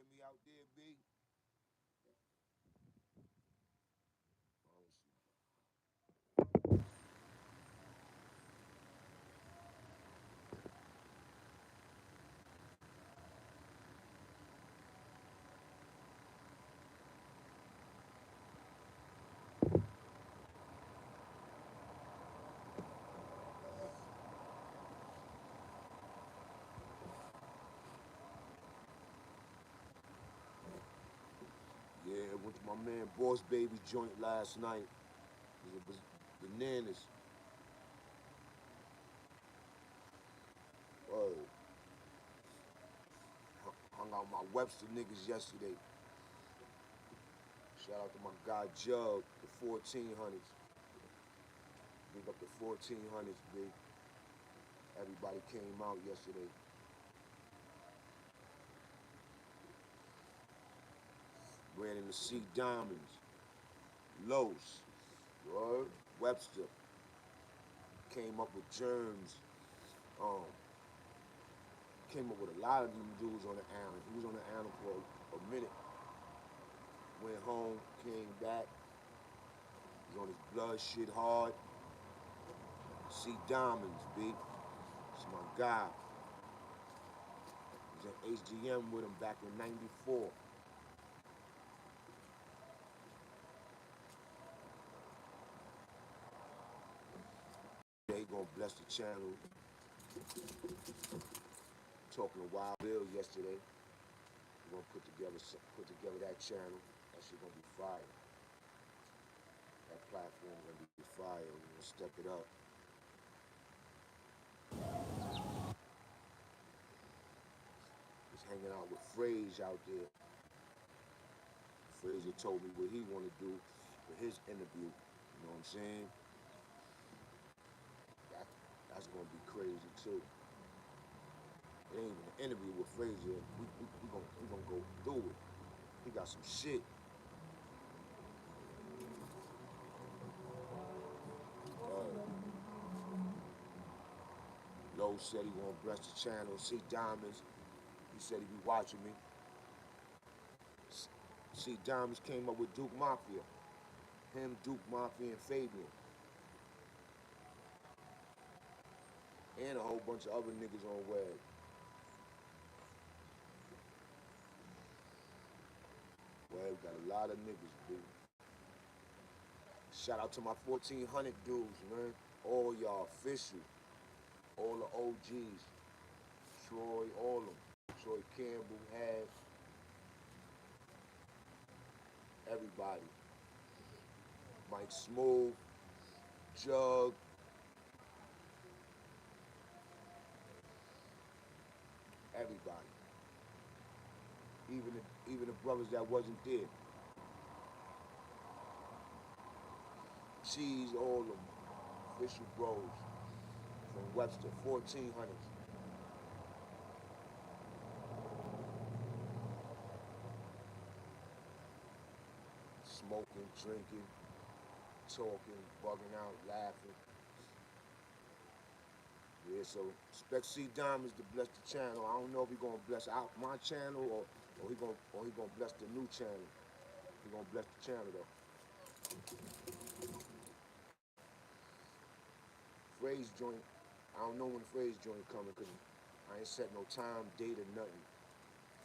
hear me out there, B? I don't see. Yeah, I went to my man Boss Baby joint last night. It was bananas. Word. Hung out with my Webster niggas yesterday. Shout out to my guy Jug, the 1400s. Big up the 1400s, big. Everybody came out yesterday. Ran in the C Diamonds, Los, word. Webster came up with Germs. Um, came up with a lot of them dudes on the island. He was on the island for a minute. Went home, came back. He's on his blood shit hard. See Diamonds, B. It's my guy. He was at HGM with him back in '94. Yeah, he gonna bless the channel. Talking to Wild Bill yesterday. We're gonna put together that channel. That shit gonna be fire. That platform gonna be fire. We're gonna step it up. Was hanging out with Frage out there. Fraser told me what he wanna do for his interview. You know what I'm saying? That, that's gonna be crazy too. It ain't even an interview with Frazier. We gonna go through it. He got some shit. Lowe said he gonna bless the channel. See Diamonds. He said he be watching me. See Diamonds came up with Duke Mafia. Him, Duke Mafia, and Fabian, and a whole bunch of other niggas on web. Well, we got a lot of niggas, dude. Shout out to my 1400 dudes, man. All y'all official. All the OGs. Troy, all of them. Troy Campbell, Half, everybody. Mike Smooth, Jug, everybody. Even the brothers that wasn't there. Cheese, all of them. Official bros from Webster, 1400s. Smoking, drinking, talking, bugging out, laughing. Yeah, so expect C Diamonds to bless the channel. I don't know if he gonna bless out my channel or he gonna bless the new channel. He gonna bless the channel though. Phrase joint, I don't know when the phrase joint coming because I ain't set no time, date, or nothing.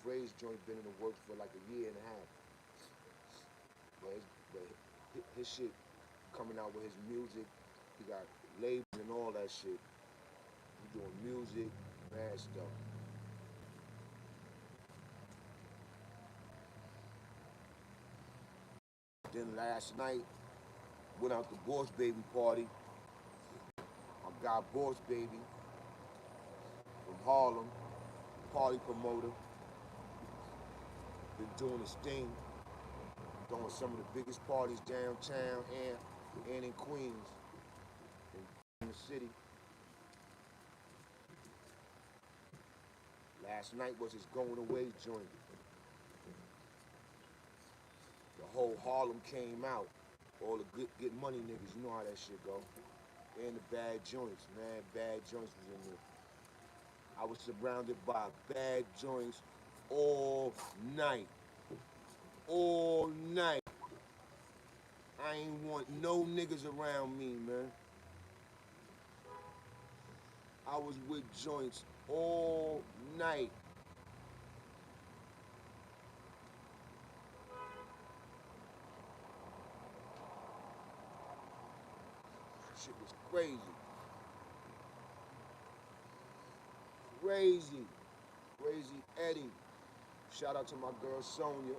Phrase joint been in the works for like a year and a half. But his shit coming out with his music. He got labels and all that shit. He doing music, mad stuff. Then last night, went out to Boss Baby party. My guy Boss Baby from Harlem, party promoter, been doing his thing, throwing some of the biggest parties downtown and in Queens, in the city. Last night was his going away joint. The whole Harlem came out. All the good get money niggas, you know how that shit go. And the bad joints, man, bad joints was in there. I was surrounded by bad joints, all night. All night. I ain't want no niggas around me, man. I was with joints all night. Shit was crazy. Crazy. Crazy Eddie. Shout out to my girl Sonia.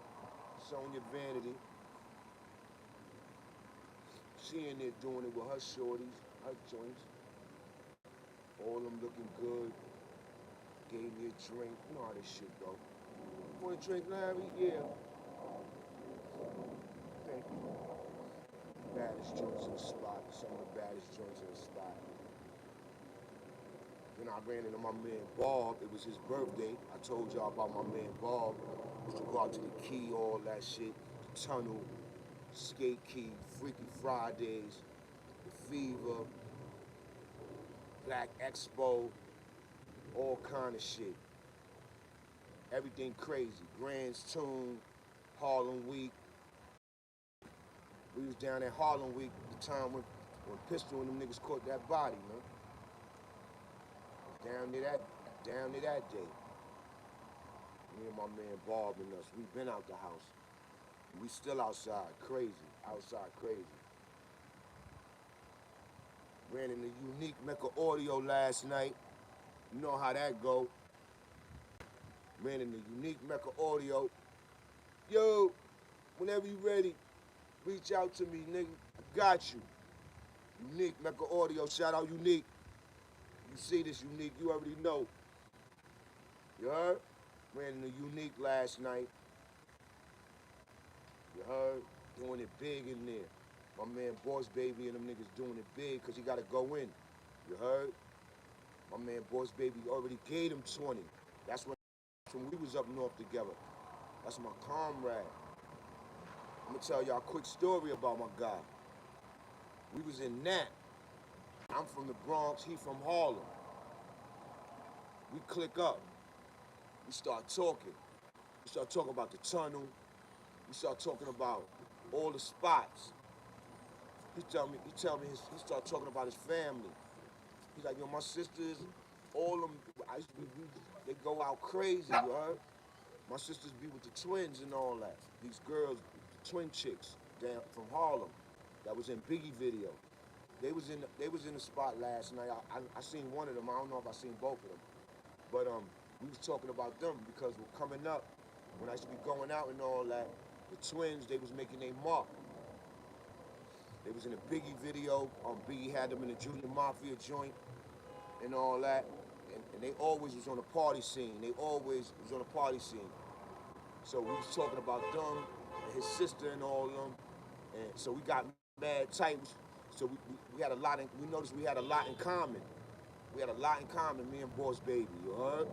Sonia Vanity. She in there doing it with her shorties, her joints. All of them looking good. Gave me a drink. You know how this shit go. Want a drink, Larry? Yeah. Thank you. Baddest joints in the spot. Some of the baddest joints in the spot. Then I ran into my man Bob. It was his birthday. I told y'all about my man Bob. Used to go out to the Key, all that shit. The Tunnel, Skate Key, Freaky Fridays, The Fever, Black Expo, all kind of shit. Everything crazy. Grand's Tune, Harlem Week. We was down at Harlem Week the time when Pistol and them niggas caught that body, man. Down to that day. Me and my man Bob and us, we been out the house. We still outside, crazy. Outside crazy. Ran in the Unique Mecca Audio last night. You know how that go. Ran in the Unique Mecca Audio. Yo, whenever you ready, reach out to me, nigga. I got you. Unique Mecca Audio, shout out Unique. You see this Unique, you already know. You heard? Ran in the Unique last night. You heard? Doing it big in there. My man Boss Baby and them niggas doing it big because he got to go in. You heard? My man Boss Baby already gave him 20. That's when we was up north together. That's my comrade. I'm going to tell y'all a quick story about my guy. We was in Nat. I'm from the Bronx, he from Harlem. We click up. We start talking. We start talking about the tunnel. We start talking about all the spots. He start talking about his family. He's like, yo, my sisters, all of them, they go out crazy, you heard? My sisters be with the twins and all that. These girls, twin chicks, down from Harlem, that was in Boogie video. They was in the spot last night. I seen one of them. I don't know if I seen both of them. But we was talking about them because we're coming up. When I used to be going out and all that, the twins, they was making their mark. They was in a Biggie video. Biggie had them in the Junior Mafia joint and all that. And they always was on a party scene. They always was on a party scene. So we was talking about them and his sister and all of them. And so we got mad tight. So we had a lot we noticed we had a lot in common. We had a lot in common, me and Boss Baby, you heard?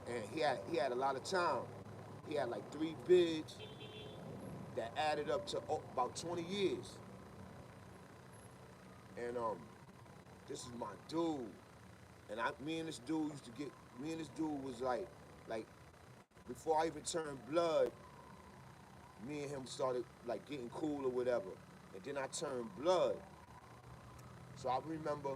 And he had a lot of time. He had like 3 bids that added up to about 20 years. And this is my dude. And me and this dude was like before I even turned blood, me and him started like getting cool or whatever. And then I turned blood. So I remember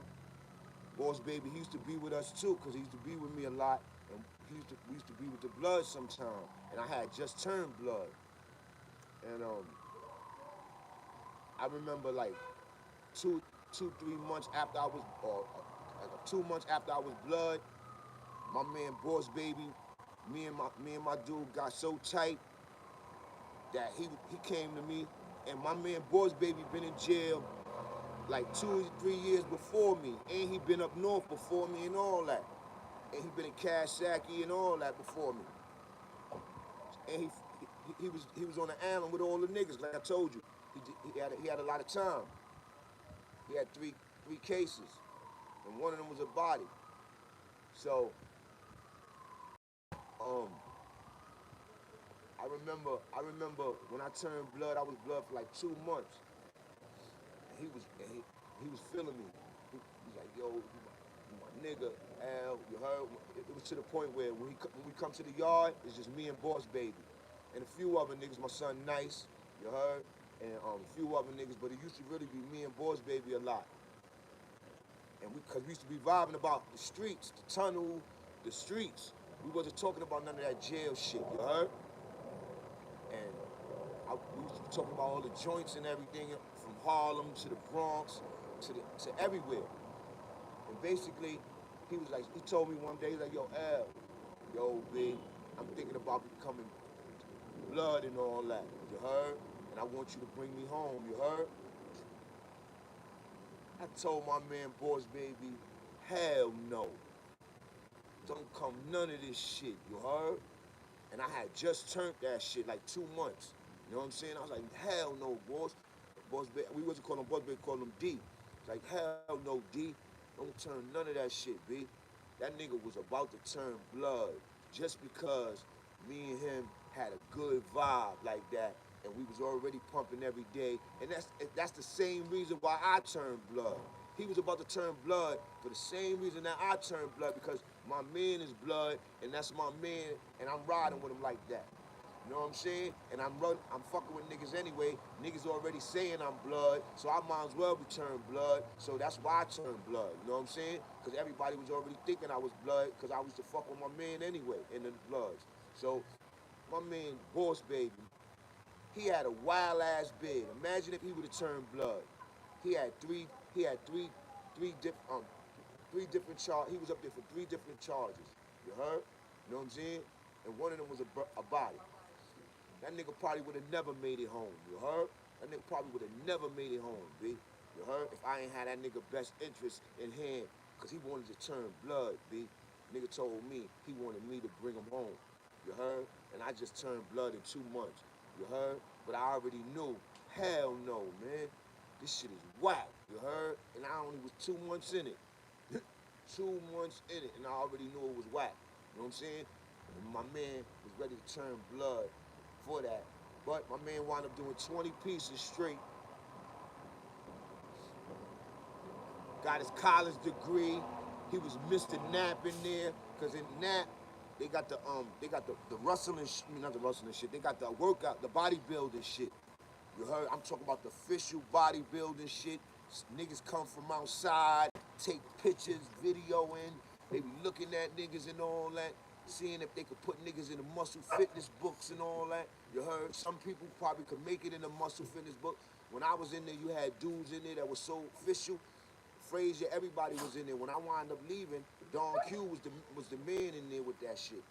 Boss Baby, he used to be with us too, because he used to be with me a lot. And we used to be with the blood sometime. And I had just turned blood. And I remember like 3 months after I was, or 2 months after I was blood, my man Boss Baby, me and my dude got so tight that he came to me, and my man Boss Baby been in jail like 2 or 3 years before me, and he been up north before me and all that, and he been in Kashaki and all that before me, and he was on the island with all the niggas, like I told you. He had a lot of time. He had three cases, and one of them was a body. So I remember when I turned blood, I was blood for like 2 months. And he was feeling me. He's like, yo, My nigga Al, you heard? It was to the point where when we come to the yard, it's just me and Boss Baby, and a few other niggas. My son Nice, you heard, and a few other niggas. But it used to really be me and Boss Baby a lot, and cause we used to be vibing about the streets, the tunnel, the streets. We wasn't talking about none of that jail shit, you heard? And we used to be talking about all the joints and everything from Harlem to the Bronx to everywhere. And basically, he told me one day, he's like, yo, Al, yo, B, I'm thinking about becoming blood and all that, you heard? And I want you to bring me home, you heard? I told my man, Boss Baby, hell no. Don't come none of this shit, you heard? And I had just turned that shit like 2 months. You know what I'm saying? I was like, hell no, boss. Boss Baby, we wasn't calling him Boss Baby, called him D. It's like, hell no, D. Don't turn none of that shit, B. That nigga was about to turn blood just because me and him had a good vibe like that, and we was already pumping every day. And that's the same reason why I turned blood. He was about to turn blood for the same reason that I turned blood, because my man is blood, and that's my man, and I'm riding with him like that. You know what I'm saying? And I'm fucking with niggas anyway. Niggas already saying I'm blood, so I might as well return blood. So that's why I turned blood. You know what I'm saying? Because everybody was already thinking I was blood, because I was to fuck with my man anyway in the bloods. So my man, Boss Baby, he had a wild ass bid. Imagine if he would have turned blood. He had three. He had three different, three different charges. He was up there for three different charges. You heard? You know what I'm saying? And one of them was a body. That nigga probably would have never made it home. You heard? That nigga probably would have never made it home, B. You heard? If I ain't had that nigga best interest in hand, cause he wanted to turn blood, B. Nigga told me he wanted me to bring him home. You heard? And I just turned blood in 2 months. You heard? But I already knew, hell no, man. This shit is whack. You heard? And I only was 2 months in it. 2 months in it, and I already knew it was whack. You know what I'm saying? And my man was ready to turn blood for that. But my man wound up doing 20 pieces straight. Got his college degree. He was Mr. Nap in there, cause in Nap they got the wrestling not the wrestling shit. They got the workout, the bodybuilding shit. You heard? I'm talking about the official bodybuilding shit. Niggas come from outside, take pictures, videoing. They be looking at niggas and all that, seeing if they could put niggas in the muscle fitness books and all that. You heard? Some people probably could make it in the muscle fitness book. When I was in there, you had dudes in there that was so official. Frazier, everybody was in there. When I wound up leaving, Don Q was the man in there with that shit.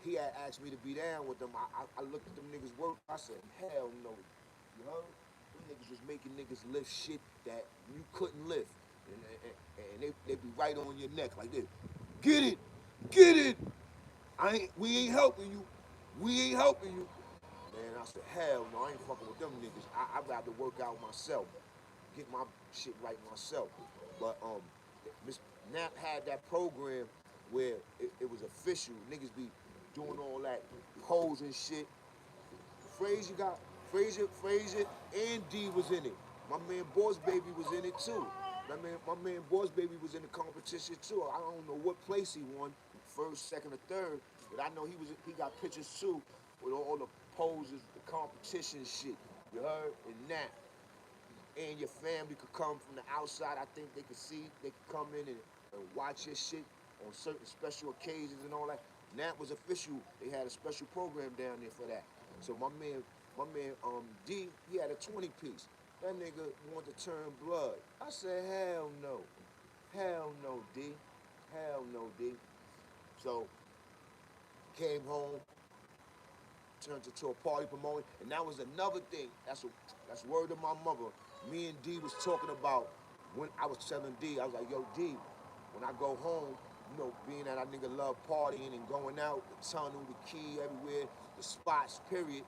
He had asked me to be down with them. I looked at them niggas work. I said, hell no. You heard? Them niggas was making niggas lift shit that you couldn't lift. And they be right on your neck like this. Get it! Get it! We ain't helping you. We ain't helping you. Man, I said, hell no, I ain't fucking with them niggas. I'd rather work out myself, get my shit right myself. But Miss Nap had that program where it was official. Niggas be doing all that pose and shit. Frazier got Frazier and D was in it. My man Boss Baby was in it too. My man Boss Baby was in the competition too. I don't know what place he won, first, second, or third, but I know he got pictures too with all the poses, the competition shit. You heard? And that. And your family could come from the outside. I think they could see, they could come in and watch your shit on certain special occasions and all that. And that was official. They had a special program down there for that. So my man D, he had a 20 piece. That nigga wanted to turn blood. I said, hell no. Hell no, D. Hell no, D. So came home, turned into a party promoter, and that was another thing. That's word of my mother. Me and D was talking about when I was telling D, I was like, yo, D, when I go home, being that I nigga love partying and going out, the tunnel, the key, everywhere, the spots, period,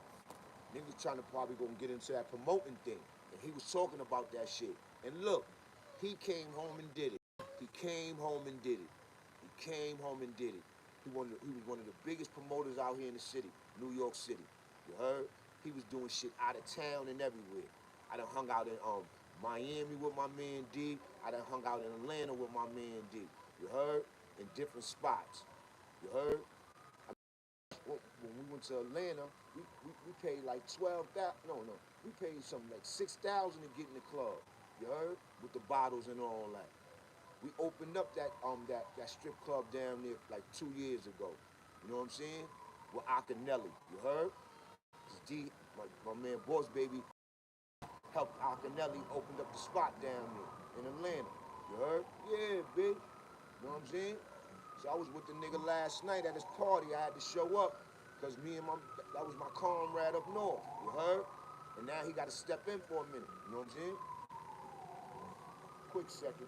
niggas trying to probably go and get into that promoting thing. And he was talking about that shit. And look, he came home and did it. He came home and did it. He came home and did it. He was one of the biggest promoters out here in the city, New York City. You heard? He was doing shit out of town and everywhere. I done hung out in Miami with my man D. I done hung out in Atlanta with my man D. You heard? In different spots. You heard? When we went to Atlanta, we paid like 12,000. No, we paid something like 6,000 to get in the club. You heard? With the bottles and all that. We opened up that strip club down there like 2 years ago. You know what I'm saying? With Akinelli. You heard? My man Boss Baby helped Akinelli open up the spot down there in Atlanta. You heard? Yeah, big. You know what I'm saying? So I was with the nigga last night at his party. I had to show up because that was my comrade up north. You heard? And now he got to step in for a minute. You know what I'm saying? Quick second.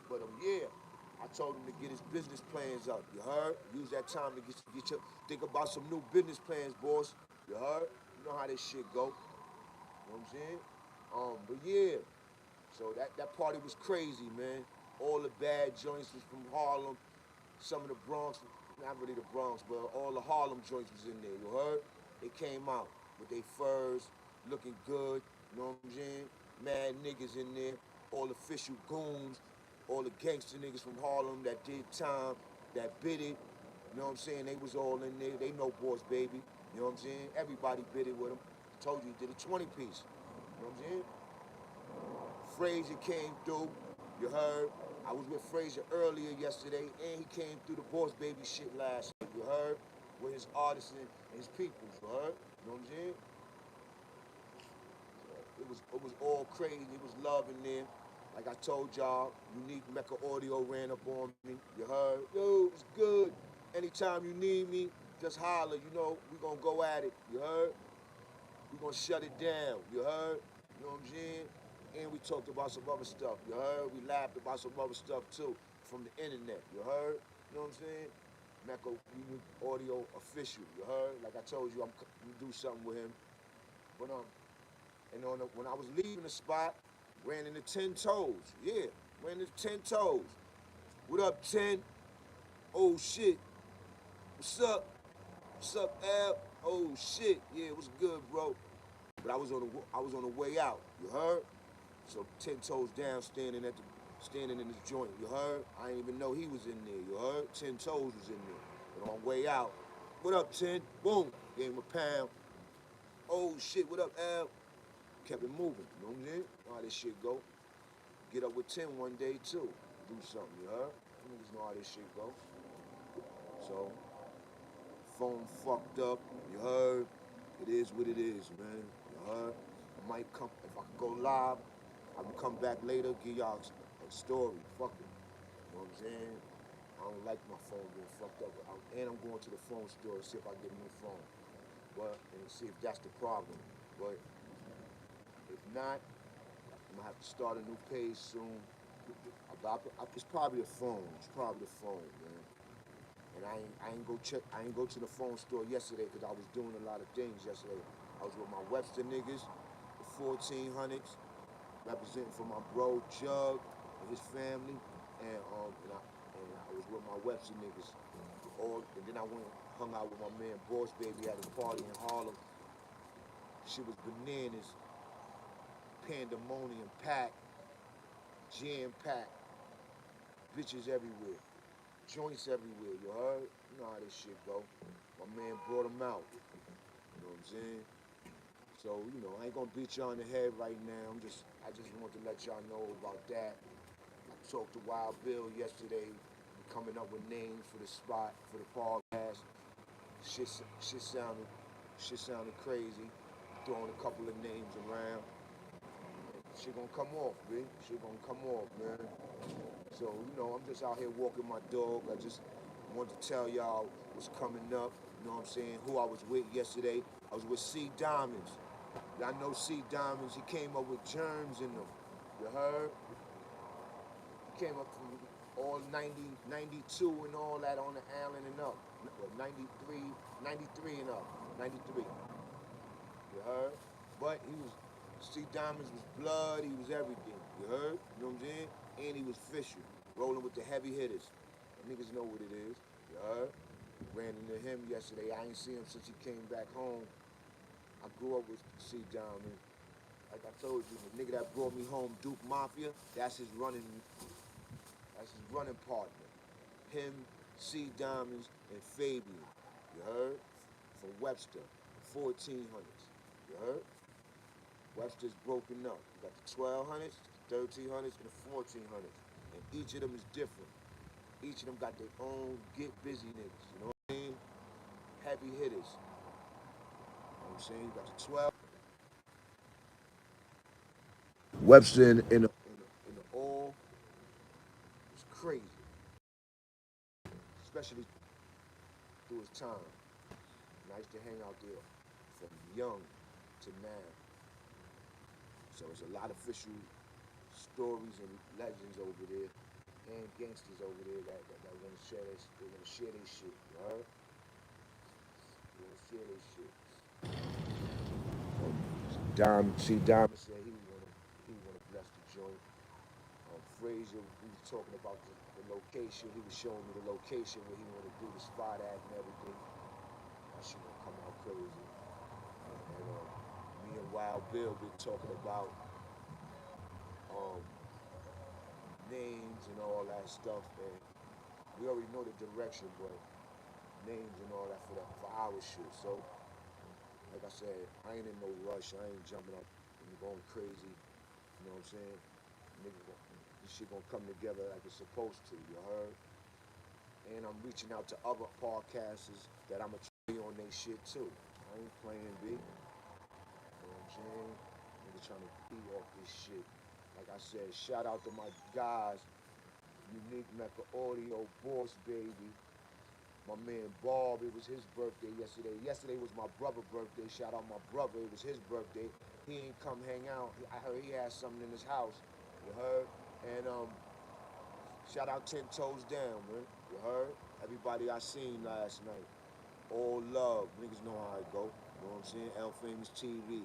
But yeah, I told him to get his business plans up. You heard? Use that time to get your think about some new business plans, boss. You heard? You know how this shit go. You know what I'm saying? But yeah, so that party was crazy, man. All the bad joints was from Harlem. Some of the Bronx, not really the Bronx, but all the Harlem joints was in there. You heard? They came out with their furs, looking good. You know what I'm saying? Mad niggas in there, all official goons, all the gangster niggas from Harlem that did time, that bid it. You know what I'm saying? They was all in there. They know Boss Baby. You know what I'm saying? Everybody bid it with him. I told you he did a 20 piece. You know what I'm saying? Frazier came through. You heard? I was with Frazier earlier yesterday, and he came through the Boss Baby shit last night. You heard? With his artists and his peoples. You heard? You know what I'm saying? It was all crazy. It was love in there. Like I told y'all, Unique Mecca Audio ran up on me. You heard? Yo, it's good. Anytime you need me, just holler. You know, we gonna go at it. You heard? We gonna shut it down. You heard? You know what I'm saying? And we talked about some other stuff. You heard? We laughed about some other stuff too from the internet. You heard? You know what I'm saying? Mecca Unique Audio Official. You heard? Like I told you, I'm gonna do something with him. But and when I was leaving the spot, ran into 10 Toes. Yeah, ran into 10 Toes. What up, 10? Oh shit. What's up? What's up, Al? Oh shit. Yeah, what's good, bro? But I was on the way out. You heard? So 10 Toes down, standing in this joint. You heard? I didn't even know he was in there. You heard? 10 Toes was in there. But on the way out, what up, 10? Boom. Gave him a pound. Oh shit. What up, Al? Kept it moving. You know what I'm saying? How this shit go. Get up with 10 one day too. Do something. You heard? Niggas know how this shit go. So phone fucked up. You heard? It is what it is, man. You heard? I might come, if I can go live, I can come back later, give y'all a story. Fuck it. You know what I'm saying? I don't like my phone being fucked up. And I'm going to the phone store to see if I get a new phone. And see if that's the problem. But if not, I'm gonna have to start a new page soon. It's probably the phone. It's probably the phone, man. And I ain't go to the phone store yesterday because I was doing a lot of things yesterday. I was with my Webster niggas, the 1400s, representing for my bro Jug and his family, and I was with my Webster niggas. And then I went and hung out with my man Boss Baby at a party in Harlem. Shit was bananas, pandemonium packed, jam packed, bitches everywhere. Joints everywhere, you heard? You know how this shit go. My man brought them out. You know what I'm saying? So, I ain't gonna beat y'all in the head right now. I just want to let y'all know about that. I talked to Wild Bill yesterday. We're coming up with names for the spot, for the podcast. Shit sounded crazy. Throwing a couple of names around. Shit gonna come off, man. Shit gonna come off, man. So, I'm just out here walking my dog. I just wanted to tell y'all what's coming up. You know what I'm saying? Who I was with yesterday. I was with C Diamonds. Y'all know C Diamonds. He came up with germs in them. You heard? He came up from all 90, 92 and all that on the island and up. 93 and up. 93. You heard? But C Diamonds was blood, he was everything. You heard? You know what I'm saying? And he was Fisher, rolling with the heavy hitters. Niggas know what it is. You heard? Ran into him yesterday. I ain't seen him since he came back home. I grew up with C Diamond. Like I told you, the nigga that brought me home, Duke Mafia, that's his running That's his running partner. Him, C Diamonds, and Fabian. You heard? From Webster, 1400s. You heard? Webster's broken up. You got the 1200s, the 1300s, and the 1400s. And each of them is different. Each of them got their own get busy niggas. You know what I mean? Heavy hitters. You know what I'm saying? You got the 12. Webster in the all was crazy, especially through his time. And I used to hang out there from young to now. So it's a lot of official stories and legends over there and gangsters over there that want to share this. They want to share their shit. You heard? They want to share their shit. Diamond said he wanna bless the joint. Frazier, we was talking about the location. He was showing me the location where he wanna do the spot at and everything. That shit gonna come out crazy. And me and Wild Bill been talking about um, names and all that stuff. And we already know the direction, but names and all that for our shit. So, like I said, I ain't in no rush. I ain't jumping up and going crazy. You know what I'm saying? Nigga, this shit gonna come together like it's supposed to. You heard? And I'm reaching out to other podcasters that I'ma try on their shit too. I ain't playing B. You know what I'm saying? Nigga trying to be off this shit. Like I said, shout out to my guys, Unique Mecca Audio, Boss Baby. My man Bob, it was his birthday yesterday. Yesterday was my brother's birthday. Shout out my brother, it was his birthday. He ain't come hang out. I heard he had something in his house. You heard? And shout out 10 Toes Down, man. You heard? Everybody I seen last night. All love. Niggas know how it go. You know what I'm saying? L Famous TV.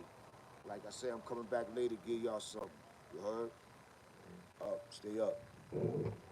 Like I said, I'm coming back later, give y'all something. You heard? Up, stay up.